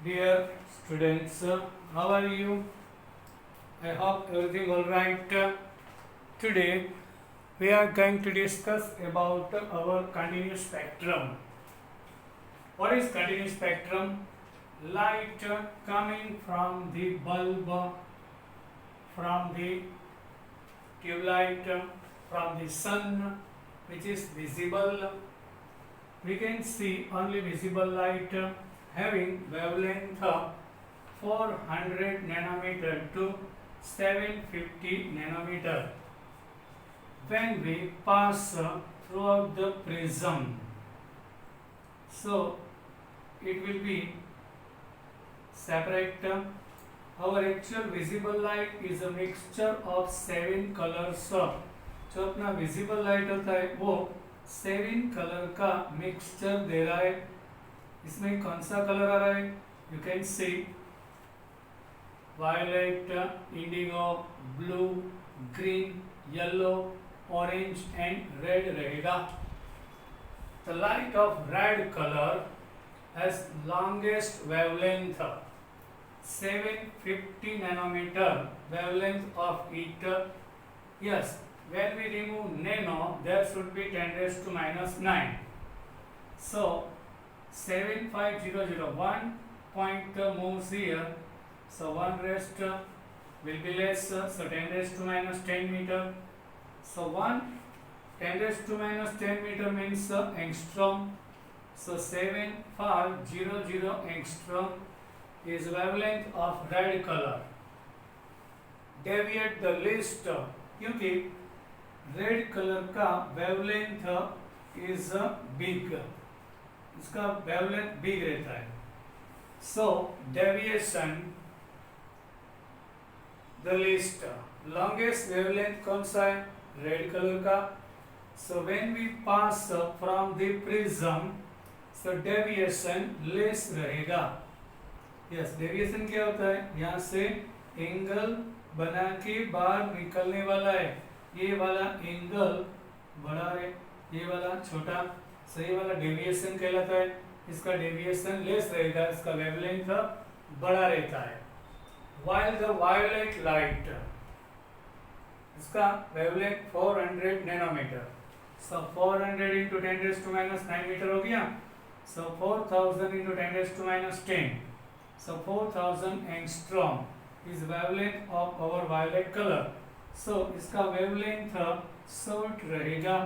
Dear students, how are you? I hope everything all right. Today we are going to discuss about our continuous spectrum. What is continuous spectrum? Light coming from the bulb, from the tube light, from the sun, which is visible. We can see only visible light having wavelength of 400 nanometer to 750 nanometer. When we pass throughout the prism, so it will be separate. Our actual visible light is a mixture of 7 colors. जो अपना visible light होता है वो 7 colour का mixture दे रहा है. इसमें कौन सा कलर आ रहा है? You can see violet, indigo, blue, green, yellow, orange and red रहेगा. The light of red colour has longest wavelength 750 nanometer wavelength of it. Yes, when we remove nano, there should be 10 raised to minus 9. So 75001 point moves here, so 1 raised will be less, so 10 raised to minus 10 meter. So 10 raised to minus 10 meter means angstrom. So 7500 angstrom is wavelength of red color. Deviate the least, क्योंकि red colour का wavelength is big, इसका wavelength big रहता है. So deviation the least, longest wavelength कौन सा है? Red colour का. So when we pass from the prism, so deviation less रहेगा. यस, डेविएशन क्या होता है? यहाँ से एंगल बना के बाहर निकलने वाला है. ये वाला एंगल बड़ा है, ये वाला छोटा, सही वाला डेविएशन कहलाता है. इसका डेविएशन लेस रहेगा, इसका वेवलेंथ बड़ा रहता है. while the violet light, इसका wavelength 400 nanometre. So 400 into 10 raised to minus 9 metre हो गया. So 4000 into 10 raised to minus 10. So 4000 angstrom is wavelength of our violet color. So इसका वेवलेंथ शॉर्ट रहेगा.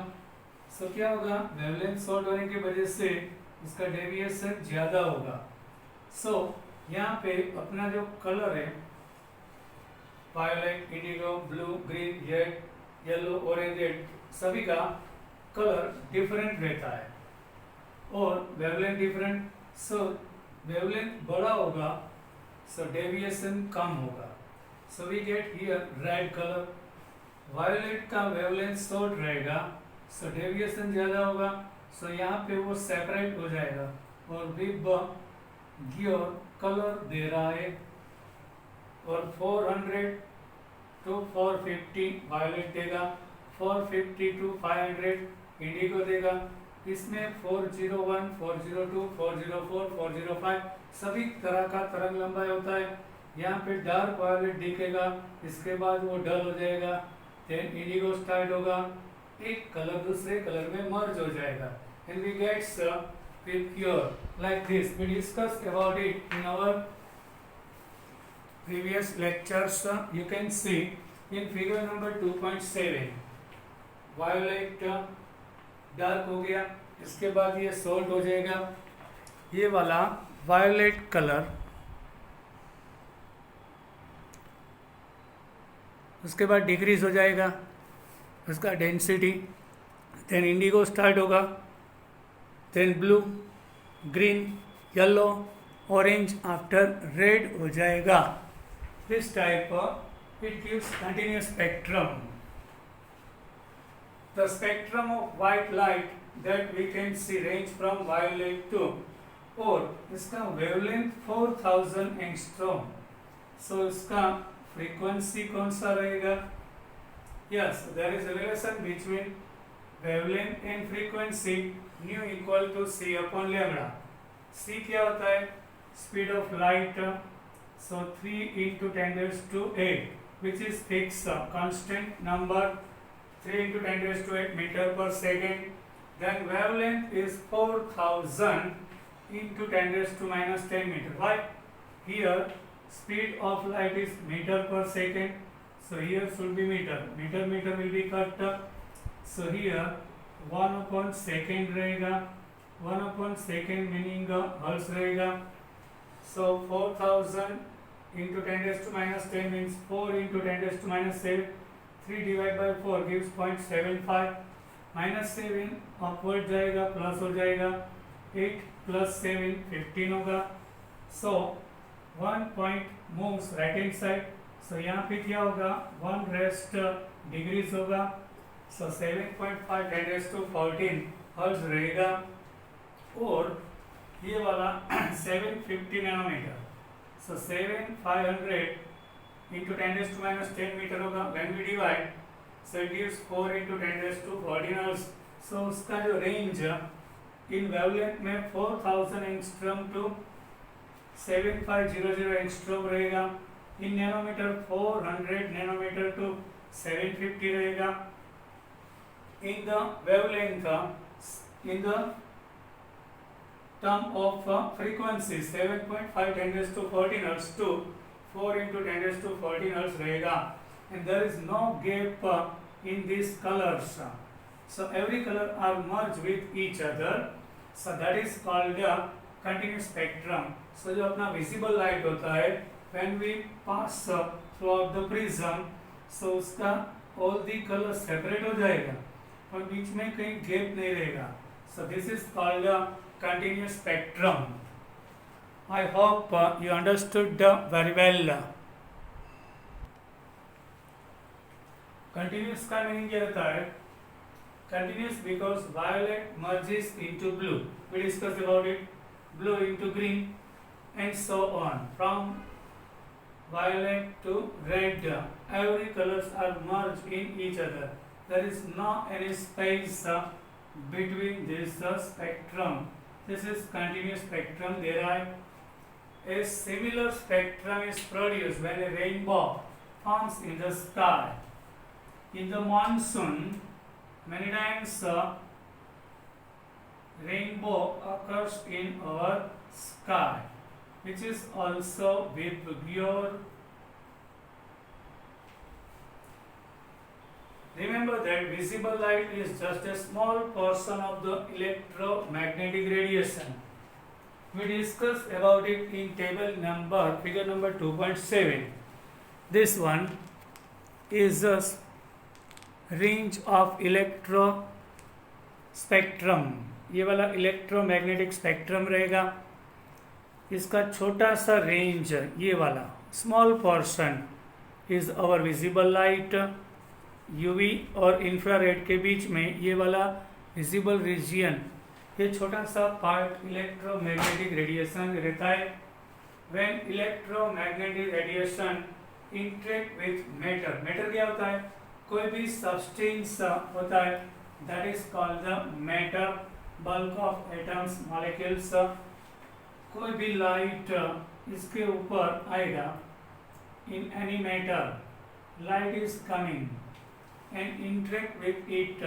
So क्या होगा? वेवलेंथ शॉर्ट होने की वजह से इसका डेविएशन ज्यादा होगा. So यहाँ पे अपना जो कलर है violet, indigo, blue, green, red, yellow, orange, red, सभी का कलर डिफरेंट रहता है और वेवलेंथ डिफरेंट. सो वेवलेंथ बड़ा होगा, सो डेविएशन कम होगा. So we get here red colour. Violet का वेवलेंथ शॉर्ट रहेगा, सो डेविएशन ज्यादा होगा. सो यहाँ पे वो सेपरेट हो जाएगा और विब गियर कलर दे रहा है. और 400 to 450 वायलेट देगा, 450 to 500 इंडिगो देगा. इसमें 401, 402, 404, 405 सभी तरह का तरंग लंबाई होता है. यहाँ पे डार्क वायलेट दिखेगा, इसके बाद वो डल हो जाएगा, देन इंडिगो स्टार्ट होगा, एक कलर दूसरे कलर में मर्ज हो जाएगा. And we gets pure like this. We discussed about it in our previous lectures. You can see in figure number 2.7 violet dark हो गया, इसके बाद ये सॉल्ट हो जाएगा. ये वाला वायलेट कलर, उसके बाद डिक्रीज हो जाएगा उसका डेंसिटी. देन इंडिगो स्टार्ट होगा, then blue, green, yellow, orange, after red हो जाएगा. This type it gives continuous spectrum. The spectrum of white light that we can see range from violet to, और इसका wavelength 4000 angstrom. So इसका frequency कौन सा रहेगा? Yes, there is a relation between wavelength and frequency. Nu equal to c upon lambda. c क्या होता है? speed of light, so 3 into 10 raised to 8, which is fixed constant number, 3 into 10 raised to 8 meter per second. Then wavelength is 4000 into 10 raised to minus 10 meter. Why? Here speed of light is meter per second, so here should be meter. Meter will be cut. So here 1 upon second रहेगा, 1 upon second meaning hertz रहेगा. So 4000 into 10 raised to minus 10 means 4 into 10 raised to minus 7. 3 divided by 4 gives 0.75. minus 7 upward जाएगा, plus हो जाएगा. 8 plus 7 15 होगा. So 1 point moves right hand side. So यहाँ पे क्या होगा, 1 rest degrees होगा. So 7.5 10 raised to 14 हर्ट्ज रहेगा. और ये वाला 750 nanometre. So 7500 into 10 raised to minus 10 metre होगा. When we divide, so it gives 4 into 10 raised to 14 hertz. So उसका जो रेंज इन वेवलेंथ में 4000 एंगस्ट्रॉम टू 7500 एंगस्ट्रॉम रहेगा. इन नैनोमीटर 400 नैनोमीटर टू 750 रहेगा. In the wavelength, in the term of frequency, 7.5 10 raised to 14 hertz to 4 into 10 raised to 14 hertz रहेगा. And there is no gap in these colors. So every color are merged with each other. So that is called a continuous spectrum. So जो अपना visible light होता है, when we pass throughout the prism, so उसका all the colors separate हो जाएगा और बीच में कहीं गैप नहीं रहेगा. So this is called a continuous spectrum. I hope you understood very well. Continuous का मीनिंग क्या रहता है? Continuous because violet merges into blue. We discussed about it. Blue into green and so on. From violet to red, every colors are merged in each other. There is no any space between this spectrum. This is continuous spectrum. There are a similar spectrum is produced when a rainbow forms in the sky. In the monsoon, many times rainbow occurs in our sky, which is also with pure. Remember that visible light is just a small portion of the electromagnetic radiation. We discussed about it in figure number 2.7. This one is the range of electro spectrum. ये वाला electromagnetic spectrum रहेगा. इसका छोटा सा range, ये वाला small portion is our visible light. UV और infrared के बीच में ये वाला विजिबल रीजियन, ये छोटा सा पार्ट इलेक्ट्रोमैग्नेटिक रेडिएशन रहता है. When electromagnetic radiation interact with matter, matter क्या होता है? कोई भी सब्सटेंस होता है, that is called the matter, bulk of atoms, molecules. कोई भी लाइट इसके ऊपर आएगा, in any matter light is coming and interact with it.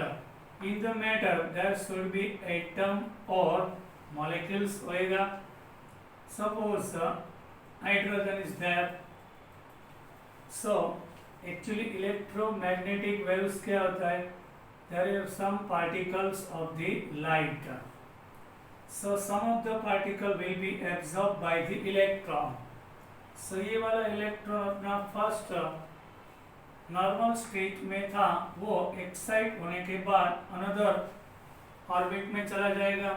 In the matter there should be atom or molecules होएगा. Suppose hydrogen is there. So actually electromagnetic waves क्या होता है? There are some particles of the light. So some of the particle will be absorbed by the electron. So ये वाला electron अपना first normal state में था, वो excite होने के बाद अनदर ऑर्बिट में चला जाएगा,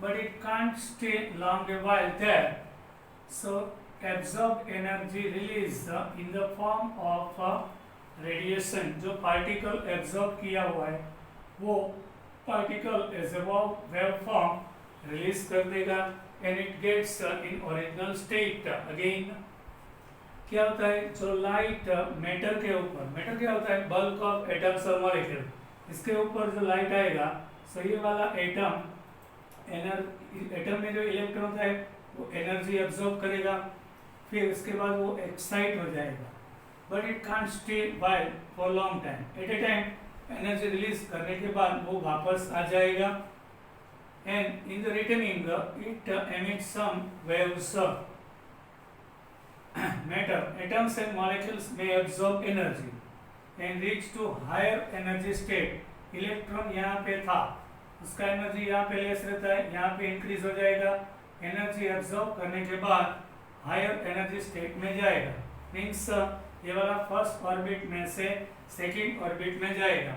but it can't stay long a while there. So absorb energy release in the form of radiation. जो पार्टिकल एब्जॉर्ब किया हुआ है वो particle as a wave form release कर देगा and it gets in original state again. क्या होता है? जो लाइट मैटर के ऊपर, मैटर क्या होता है? बल्क ऑफ एटम्स और मॉलिक्यूल. इसके ऊपर जो लाइट आएगा, सो ये वाला एटम में जो इलेक्ट्रॉन होता है वो एनर्जी एब्जॉर्ब करेगा, फिर उसके बाद वो एक्साइट हो जाएगा, but it can't stay while for long time. At a time energy release करने के बाद वो वापस आ जाएगा, and in the returning it emit some waves. Matter, atoms and molecules में absorb energy and reach to higher energy state. Electron यहाँ पे था, उसका एनर्जी यहाँ पे लेस रहता है, यहाँ पे इंक्रीज हो जाएगा, एनर्जी एब्जॉर्ब करने के बाद हायर एनर्जी स्टेट में जाएगा। मीन्स ये वाला फर्स्ट ऑर्बिट में से सेकेंड ऑर्बिट में जाएगा।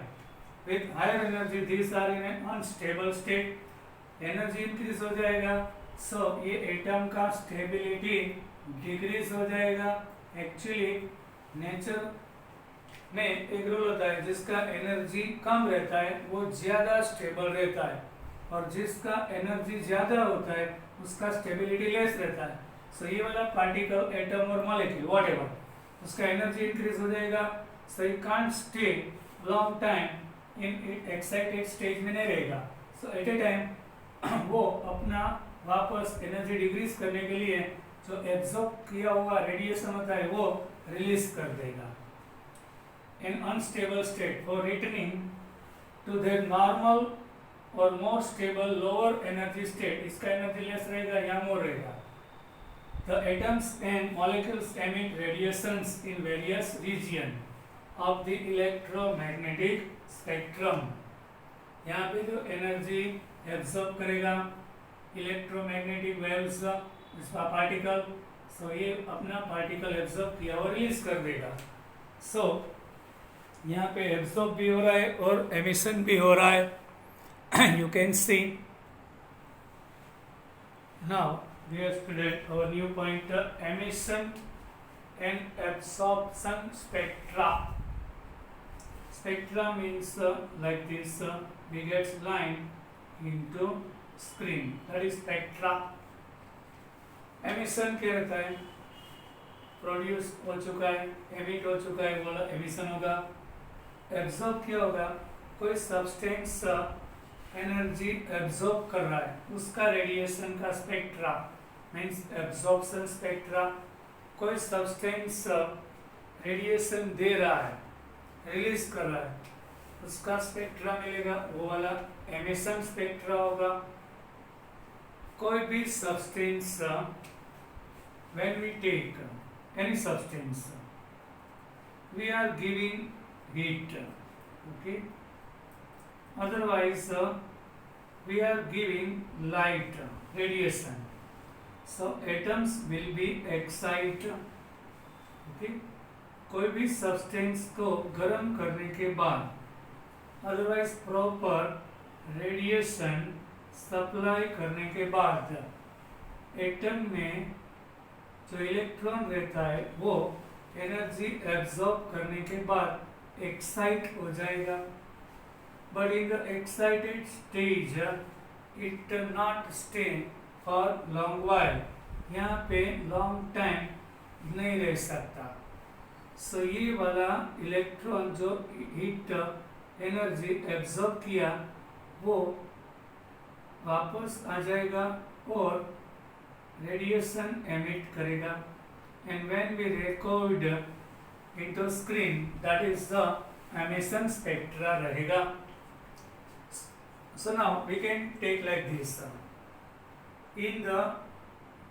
With higher energy this are in an unstable state, energy increase हो जाएगा, सो ये एटम का स्टेबिलिटी डिक्रीज हो जाएगा। एक्चुअली नेचर में एक रूल होता है, जिसका एनर्जी कम रहता है वो ज्यादा स्टेबल रहता है, और जिसका एनर्जी ज्यादा होता है उसका स्टेबिलिटी लेस रहता है। सो ये वाला पार्टिकल, एटम और मॉलिक्यूल व्हाटएवर, उसका एनर्जी इंक्रीज हो जाएगा, so it can't stay long time in excited stage में नहीं रहेगा। सो एट ए टाइम वो अपना वापस एनर्जी डिक्रीज करने के लिए जो एब्जॉर्ब किया हुआ रेडिएशन होता है वो रिलीज कर देगा। In unstable state, for returning to their normal or more stable lower energy state, इसका एनर्जी लेस रहेगा या मोर रहेगा। The atoms and molecules emit radiations in various regions of the electromagnetic spectrum। यहाँ पे जो एनर्जी एब्जॉर्ब करेगा electromagnetic waves, इसका particle, सो ये अपना पार्टिकल एब्जॉर्ब किया और रिलीज कर देगा। सो यहाँ पे एब्जॉर्ब भी हो रहा है और एमिशन भी हो रहा है। You can see now dear student our new point, emission and absorption spectra. Spectra means like this, we get line into screen, that is spectra। Emission क्या रहता है, प्रोड्यूस हो चुका है, एमिट हो चुका है, बोला एमिशन होगा। एब्जॉर्ब क्या होगा, कोई सब्सटेंस एनर्जी एब्जॉर्ब कर रहा है, उसका रेडिएशन का स्पेक्ट्रा मीन्स एब्जॉर्प्शन स्पेक्ट्रा। कोई सब्सटेंस रेडिएशन दे रहा है, रिलीज कर रहा है, उसका स्पेक्ट्रा मिलेगा, वो वाला एमिशन स्पेक्ट्रा होगा। कोई भी substance when we take any substance, we are giving heat, okay, otherwise we are giving light, radiation, so atoms will be excite, okay। कोई भी सब्सटेंस को गर्म करने के बाद अदरवाइज प्रॉपर रेडिएशन सप्लाई करने के बाद एटम में जो इलेक्ट्रॉन रहता है वो एनर्जी एब्जॉर्ब करने के बाद एक्साइट हो जाएगा, but in the excited stage it not stay for long while, यहाँ पे लॉन्ग टाइम नहीं रह सकता। सो ये वाला इलेक्ट्रॉन जो हीट एनर्जी एब्जॉर्ब किया वो वापस आ जाएगा और रेडिएशन एमिट करेगा, and when we record into screen that is the emission spectra रहेगा। So now we can take like this, in the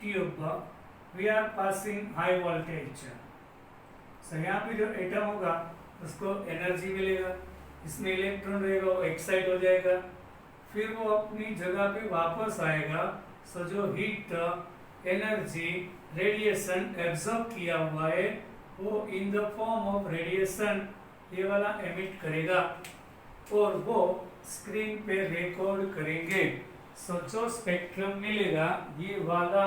tube we are passing high voltage. So यहाँ पे जो एटम होगा उसको एनर्जी मिलेगा, इसमें electron रहेगा, वो एक्साइट हो जाएगा, फिर वो अपनी जगह पे वापस आएगा। सो जो हीट एनर्जी रेडिएशन एब्जॉर्ब किया हुआ है वो इन द फॉर्म ऑफ रेडिएशन ये वाला एमिट करेगा और वो स्क्रीन पे रिकॉर्ड करेंगे। सो जो स्पेक्ट्रम मिलेगा ये वाला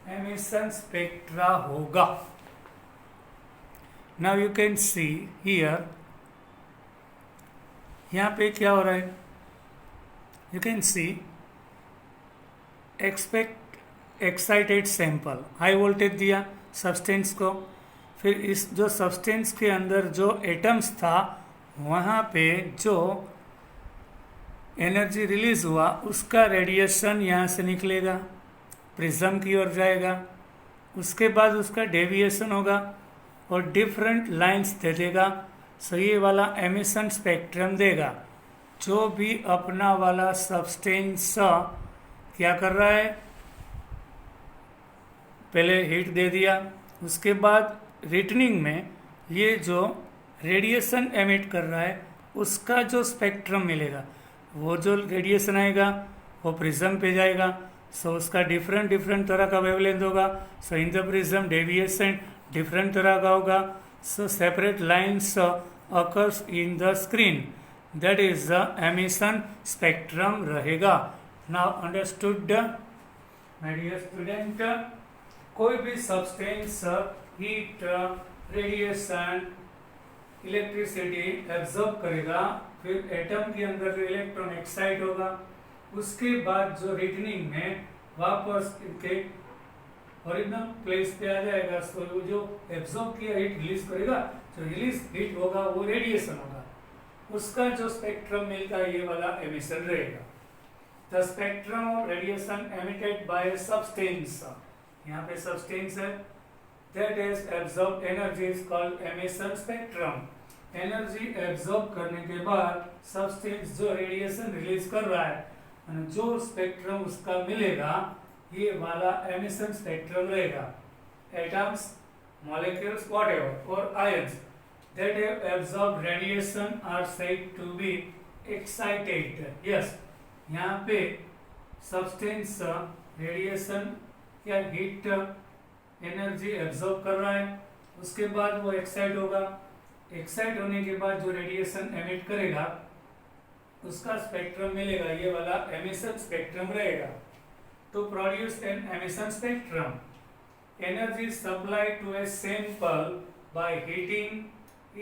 एमिशन स्पेक्ट्रा होगा। Now you can see here, यहाँ पे क्या हो रहा है, you can C excited sample, high voltage दिया सब्सटेंस को, फिर इस जो सब्सटेंस के अंदर जो एटम्स था वहाँ पे जो एनर्जी रिलीज हुआ उसका रेडिएशन यहाँ से निकलेगा, प्रिज्म की ओर जाएगा, उसके बाद उसका डेविएशन होगा और डिफरेंट लाइंस दे देगा। सो ये वाला एमिशन स्पेक्ट्रम देगा। जो भी अपना वाला सब्सटेंस क्या कर रहा है, पहले हीट दे दिया, उसके बाद रिटर्निंग में ये जो रेडिएशन एमिट कर रहा है उसका जो स्पेक्ट्रम मिलेगा, वो जो रेडिएशन आएगा वो प्रिज्म पे जाएगा। सो उसका डिफरेंट डिफरेंट तरह का वेवलेंथ होगा। So in the prism deviation different तरह का होगा। So separate lines occurs in the screen, that is the emission spectrum रहेगा। Now understood my dear student, कोई भी substance heat, radiation, electricity absorb करेगा, फिर एटम के अंदर जो इलेक्ट्रॉन एक्साइट होगा, उसके बाद जो रिटर्निंग में वापस इनके ओरिजिनल प्लेस पे आ जाएगा। तो जो एब्जॉर्ब किया हीट रिलीज करेगा, जो रिलीज हीट होगा वो रेडिएशन होगा, उसका जो स्पेक्ट्रम मिलता है ये वाला एमिशन रहेगा। The spectrum of radiation emitted by a substance, यहाँ पे सब्सटेंस है, that is absorb energy is called emission spectrum. Energy absorb करने के बाद सब्सटेंस जो रेडिएशन रिलीज कर रहा है, जो स्पेक्ट्रम उसका मिलेगा ये वाला एमिशन स्पेक्ट्रम रहेगा। एटम्स, मॉलिक्यूल्स, व्हाटएवर और ions that have absorbed radiation are said to be excited. Yes, यहाँ पे सब्सटेंस रेडिएशन या हीट एनर्जी एब्जॉर्ब कर रहा है, उसके बाद वो एक्साइट होगा। एक्साइट होने के बाद जो रेडिएशन एमिट करेगा उसका स्पेक्ट्रम मिलेगा, ये वाला एमिशन स्पेक्ट्रम रहेगा। To produce an emission spectrum, energy supplied to a sample by heating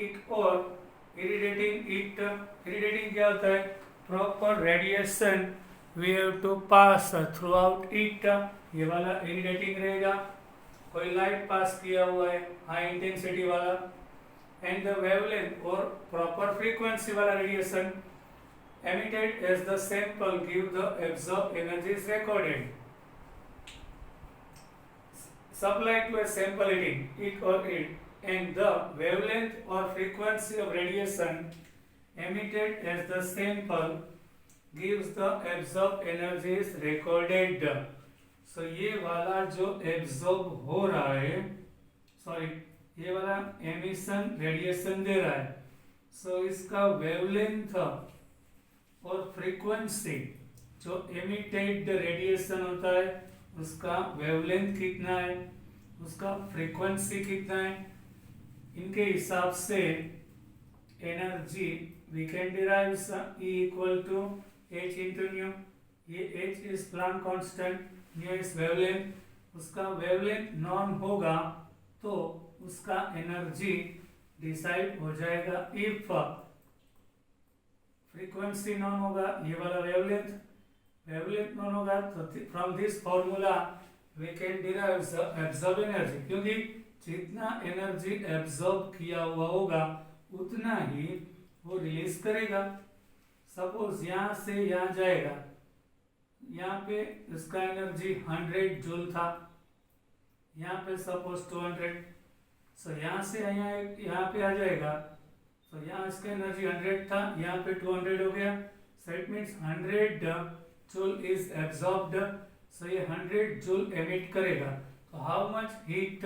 it और इरिटेटिंग इट। इरिटेटिंग क्या होता है? Proper radiation we have to pass through out it, ये वाला इरिटेटिंग रहेगा। कोई लाइट पास किया हुआ है हाई इंटेंसिटी वाला, एंड द वेवलेंथ और प्रॉपर फ्रीक्वेंसी वाला radiation emitted as the sample give the absorbed energy is recorded. Supplied to a sample it or it, and the wavelength or frequency of radiation emitted as the sample gives the absorbed energy is recorded. So ये वाला जो absorb हो रहा है, sorry, ये वाला emission radiation दे रहा है, so इसका wavelength और फ्रीक्वेंसी, जो एमिटेड रेडिएशन होता है उसका वेवलेंथ कितना है, उसका फ्रीक्वेंसी कितना है, इनके हिसाब से energy we can derive E equal to h into nu. ये h is Planck constant, nu is wavelength. उसका वेवलेंथ नॉन होगा तो उसका एनर्जी डिसाइड हो जाएगा। इफ फ्रीक्वेंसी नॉन होगा, ये वाला वेवलेंथ नॉन होगा, तो from this formula we can derive absorb energy, क्योंकि जितना एनर्जी एब्जॉर्ब किया हुआ होगा उतना ही वो रिलीज करेगा। सपोज यहाँ से यहाँ जाएगा, यहाँ पे इसका एनर्जी 100 जूल था, यहाँ पे सपोज 200, सो यहाँ से यहाँ पे आ जाएगा, तो यहाँ इसका एनर्जी 100 था, यहाँ पे 200 हो गया, so it means 100 joule is absorbed. So ये 100 जूल एमिट करेगा, तो how much heat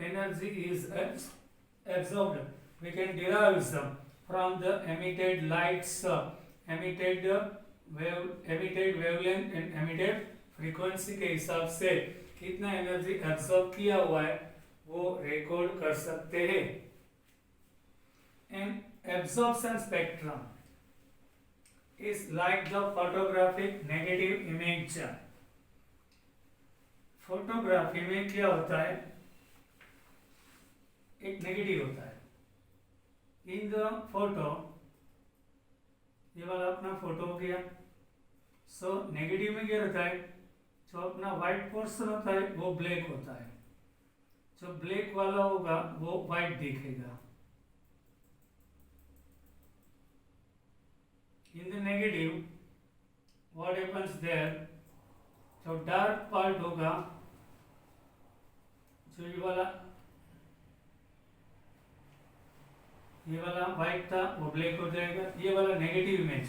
energy is absorbed we can derive from the emitted lights, emitted wavelength and emitted frequency के हिसाब से कितना एनर्जी एब्जॉर्ब किया हुआ है वो रिकॉर्ड कर सकते हैं। An absorption spectrum is like the photographic negative image. Photography में क्या होता है? एक नेगेटिव होता है। इन द फोटो, ये वाला अपना फोटो हो गया। सो नेगेटिव में क्या रहता है? जो अपना व्हाइट पोर्शन होता है वो ब्लैक होता है, जो ब्लैक वाला होगा वो व्हाइट दिखेगा। In the negative, what happens there? जो डार्क पार्ट होगा जो ये वाला व्हाइट था वो ब्लैक हो जाएगा, ये वाला negative image.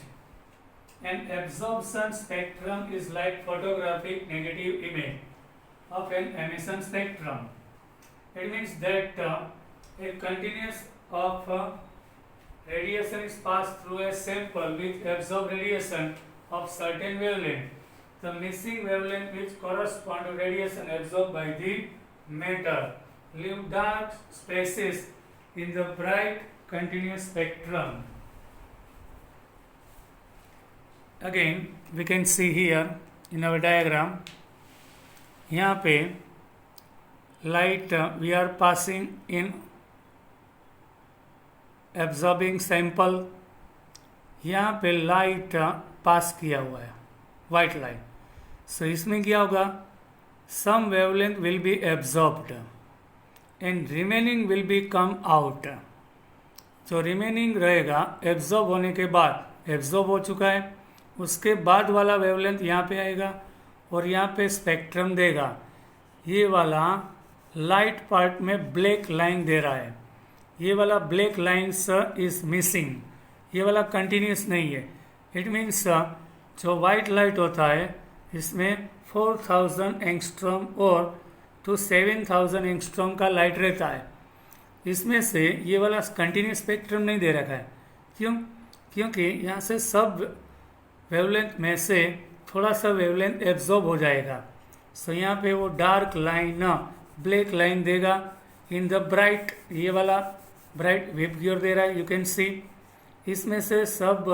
An absorption spectrum is like photographic negative image of an emission spectrum. It means that a continuous of radiation is passed through a sample with absorbed radiation of certain wavelength. The missing wavelength which correspond to radiation absorbed by the matter leave dark spaces in the bright continuous spectrum. Again we can see here in our diagram, यहाँ पे light we are passing in absorbing sample, यहाँ पे light पास किया हुआ है white light. So इसमें क्या होगा, some wavelength will be absorbed and remaining will be come out. जो remaining रहेगा absorb होने के बाद, absorb हो चुका है, उसके बाद वाला वेवलेंथ यहाँ पे आएगा और यहाँ पे स्पेक्ट्रम देगा। ये वाला लाइट पार्ट में ब्लैक लाइन दे रहा है, ये वाला ब्लैक लाइन्स इज मिसिंग, ये वाला कंटिन्यूस नहीं है। इट मीन्स जो वाइट लाइट होता है इसमें 4000 एंगस्ट्रॉम और टू 7000 एंगस्ट्रॉम का लाइट रहता है। इसमें से ये वाला कंटिन्यूस स्पेक्ट्रम नहीं दे रखा है। क्यों? क्योंकि यहाँ से सब वेवलेंथ में से थोड़ा सा वेवलेंथ एब्जॉर्ब हो जाएगा। सो यहाँ पे वो डार्क लाइन ब्लैक लाइन देगा इन द ब्राइट, ये वाला ब्राइट वेव गियर दे रहा है, यू कैन सी। इसमें से सब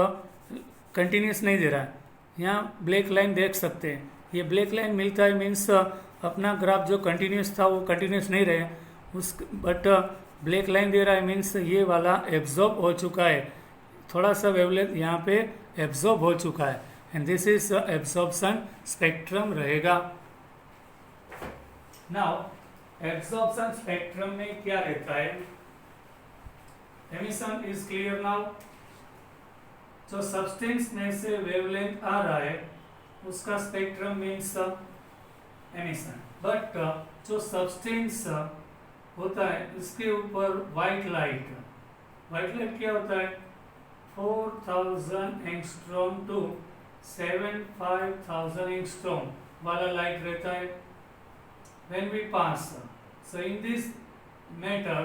कंटिन्यूस नहीं दे रहा है, यहाँ ब्लैक लाइन देख सकते हैं। ये ब्लैक लाइन मिलता है मीन्स अपना ग्राफ जो कंटिन्यूस था वो कंटिन्यूस नहीं रहे उस, बट ब्लैक लाइन दे रहा है मीन्स ये वाला एब्जॉर्ब हो चुका है, थोड़ा सा वेवलेंथ यहाँ पे एब्जॉर्ब हो चुका है and this is absorption spectrum रहेगा। नाउ एब्जॉर्प्शन स्पेक्ट्रम में क्या रहता है, एमिशन इज क्लियर नाउ। जो सब्सटेंस में से वेवलेंथ आ रहा है उसका स्पेक्ट्रम मीन्स एमिशन, बट जो सब्सटेंस होता है इसके ऊपर व्हाइट लाइट क्या होता है 4000 एंगस्ट्रॉम टू 75,000 एंगस्ट्रॉम वाला लाइट रहता है। When we pass, so in this matter,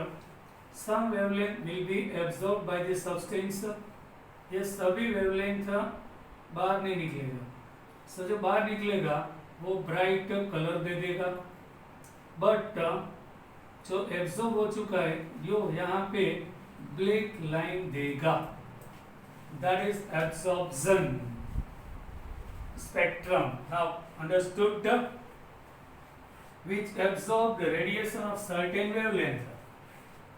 some wavelength will be absorbed by the substance. ये सभी वेवलेंथ बाहर नहीं निकलेगा, so जो बाहर निकलेगा वो ब्राइट कलर दे देगा, बट जो एब्जॉर्ब हो चुका है यो यहाँ पे ब्लैक लाइन देगा। That is absorption spectrum. Now understood, which absorb the radiation of certain wavelength.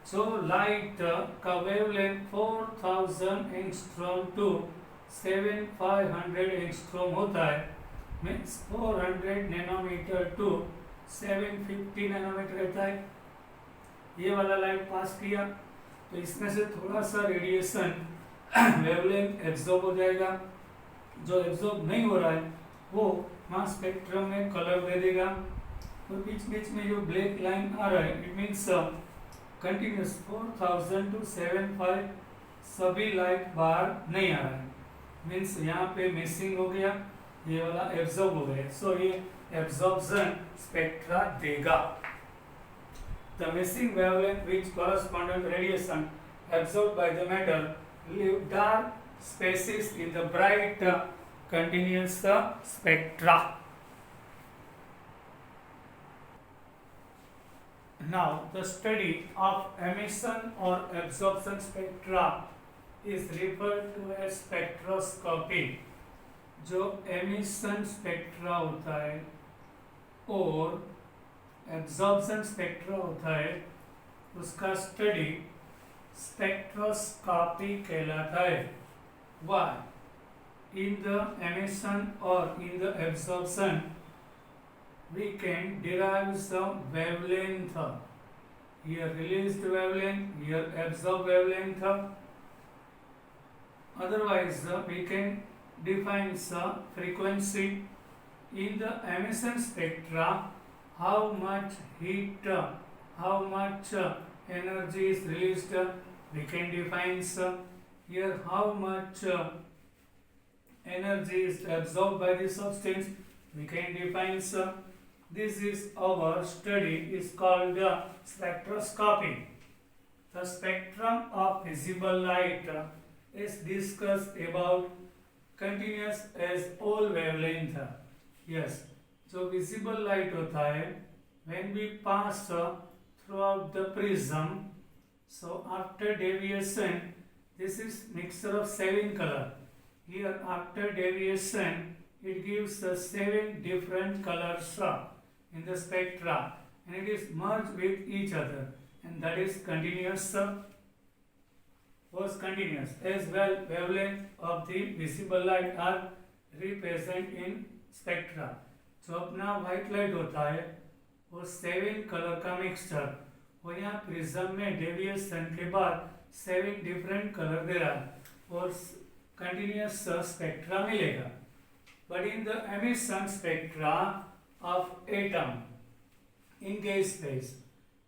So light का wavelength 4000 एंगस्ट्रॉम टू 7500 एंगस्ट्रॉम होता है, मीन्स 400 नैनोमीटर टू 750 नैनोमीटर रहता है। ये वाला लाइट पास किया तो इसमें से थोड़ा सा रेडिएशन वेवलेंथ एब्जॉर्ब हो जाएगा, जो एब्जॉर्ब नहीं हो रहा है वो वहाँ स्पेक्ट्रम में कलर दे देगा। तो बीच बीच में जो ब्लैक लाइन आ रहा है इट मीन्स कंटिन्यूस 4000 टू 75 सभी लाइट बाहर नहीं आ रहा है, मीन्स यहाँ पे मिसिंग हो गया, ये वाला एब्जॉर्ब हो गया। सो ये एब्जॉर्प्शन स्पेक्ट्रा देगा। The missing wavelength which correspond to radiation absorbed by the matter leave dark spaces in the bright continuous spectra. Now the study of emission or absorption spectra is referred to as spectroscopy. जो emission spectra होता है और absorption spectra होता है उसका study spectroscopy कहलाता है। Why? In the emission or in the absorption we can derive some wavelength, here released wavelength, here absorbed wavelength, otherwise we can define some frequency. In the emission spectra how much heat, how much energy is released, we can define here how much energy is absorbed by the substance, we can define this is our study is called spectroscopy. The spectrum of visible light is discussed about continuous as all wavelength. Yes, जो visible light होता है when we pass throughout the prism, so after deviation, this is mixture of 7 color. Here after deviation, it gives 7 different colors in the spectra, and it is merged with each other, and that is continuous. Was continuous as well. Wavelength of the visible light are represent in spectra. जो अपना white light होता है वो 7 colour का mixture, वो यहाँ prism में deviation के बाद 7 डिफरेंट कलर दे रहा है और कंटिन्यूस स्पेक्ट्रा मिलेगा. But in the emission spectra of atom in gas phase,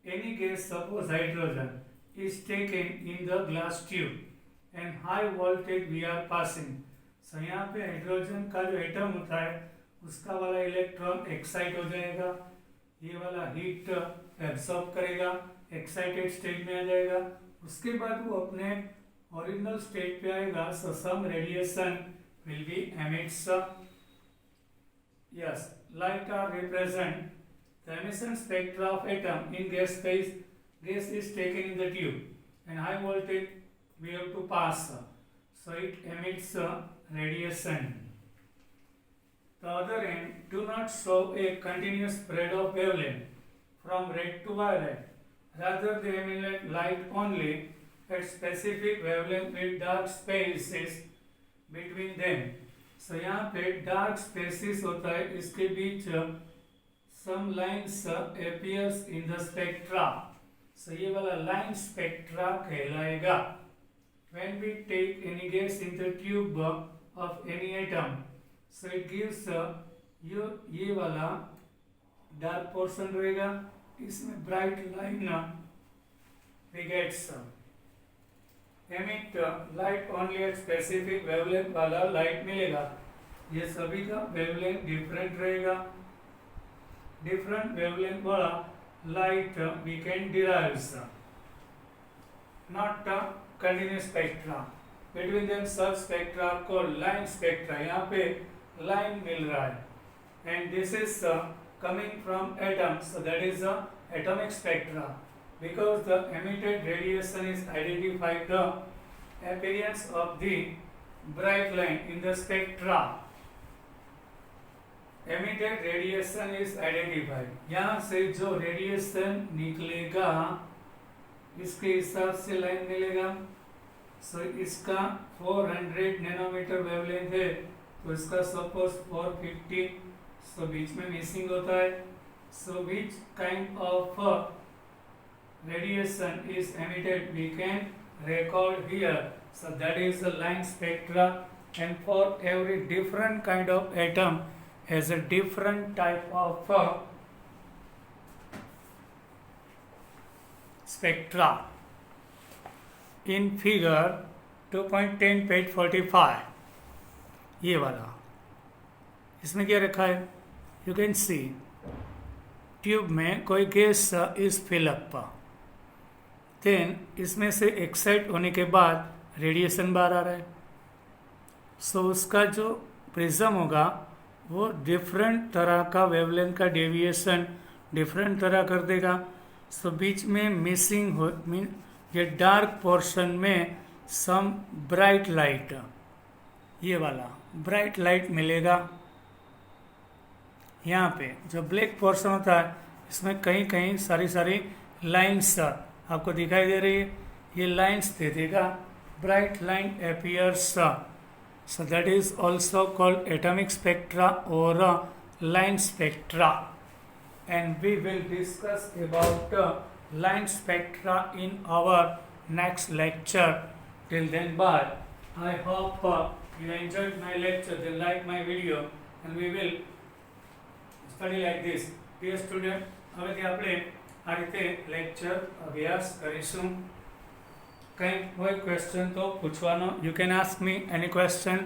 any gas, suppose hydrogen, is taken in the glass tube and high voltage we are passing. So यहाँ पे hydrogen का जो atom होता है उसका वाला electron excite हो जाएगा, ये वाला हीट एब्सॉर्ब करेगा, एक्साइटेड स्टेट में आ जाएगा, उसके बाद वो अपने ओरिजिनल स्टेट पे आएगा. So some radiation will be emits. Yes, light are represent the emission spectra of atom in gas phase. Gas is taken in the tube and high voltage we have to pass, so it emits radiation. The other end do not show a continuous spread of wavelength from red to violet, rather they emit light only at specific wavelength with dark spaces between them. So यहाँ पे dark spaces होता है, इसके बीच some lines appears in the spectra. So ये वाला line spectra कहलाएगा. When we take any gas in the tube of any atom, so it gives ये वाला dark portion रहेगा, इसमें bright line we get emit light only at specific wavelength वाला light मिलेगा. ये सभी का wavelength different रहेगा. Different wavelength वाला light we can derive not continuous spectra. Between them such spectra are called line spectra. यहाँ पे line मिल रहा है, and this is coming from atoms, so that is atomic spectra. Because the emitted radiation is identified, the appearance of the bright line in the spectra, emitted radiation is identified. यहाँ से जो radiation निकलेगा इसके हिसाब से line मिलेगा. सो इसका 400 nanometre wavelength है, तो इसका सपोज 450, सो बीच में मिसिंग होता है. So which kind of radiation is emitted we can record here. So that is the line spectra, and for every different kind of atom has a different type of spectra. In figure 2.10 page 45 ये वाला, इसमें क्या रखा है? You can see tube में कोई gas is fill up, then इसमें से एक्साइट होने के बाद रेडिएशन बाहर आ रहा है. सो उसका जो प्रिज्म होगा वो डिफरेंट तरह का वेवलेंथ का डेविएशन डिफरेंट तरह कर देगा. सो बीच में मिसिंग हो ये डार्क पोर्शन में सम ब्राइट लाइट, ये वाला ब्राइट लाइट मिलेगा. यहाँ पे जो ब्लैक पोर्शन होता है इसमें कहीं कहीं सारी लाइंस आपको दिखाई दे रही है, ये लाइंस दे देगा. Bright line appears, so that is also called atomic spectra और line spectra, and we will discuss about line spectra in our next lecture. Till then bye. I hope you enjoyed my lecture, then like my video, and we will study like this. Dear student, હવેથી આપણે આ રીતે lecture અભ્યાસ કરીશું. કંઈ હોય question તો પૂછવાનો. You can ask me any question.